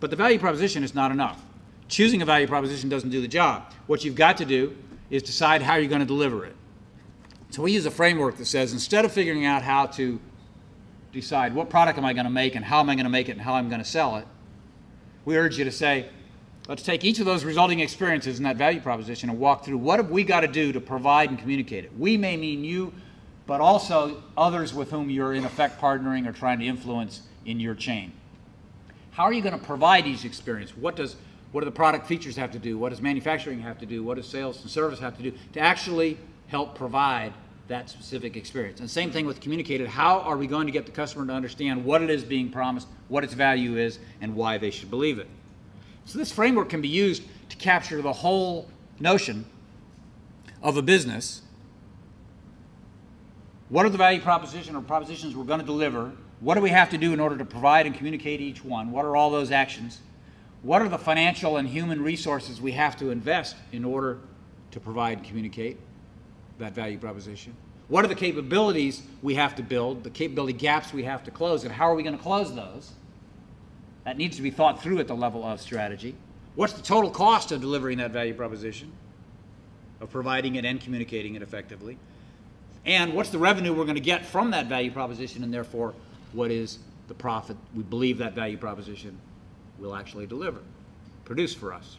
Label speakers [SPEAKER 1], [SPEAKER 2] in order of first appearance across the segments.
[SPEAKER 1] But the value proposition is not enough. Choosing a value proposition doesn't do the job. What you've got to do is decide how you're going to deliver it. So we use a framework that says, instead of figuring out how to decide what product am I going to make and how am I going to make it and how I'm going to sell it, we urge you to say, let's take each of those resulting experiences in that value proposition and walk through what have we got to do to provide and communicate it. We may mean you, but also others with whom you're in effect partnering or trying to influence in your chain. How are you going to provide each experience? What do the product features have to do? What does manufacturing have to do? What does sales and service have to do to actually help provide that specific experience? And same thing with communicated. How are we going to get the customer to understand what it is being promised, what its value is, and why they should believe it? So this framework can be used to capture the whole notion of a business. What are the value proposition or propositions we're going to deliver? What do we have to do in order to provide and communicate each one? What are all those actions? What are the financial and human resources we have to invest in order to provide and communicate that value proposition? What are the capabilities we have to build, the capability gaps we have to close, and how are we going to close those? That needs to be thought through at the level of strategy. What's the total cost of delivering that value proposition, of providing it and communicating it effectively? And what's the revenue we're going to get from that value proposition, and therefore what is the profit we believe that value proposition will actually produce for us?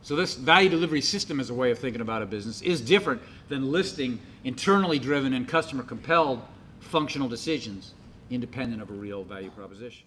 [SPEAKER 1] So this value delivery system as a way of thinking about a business is different than listing internally driven and customer compelled functional decisions independent of a real value proposition.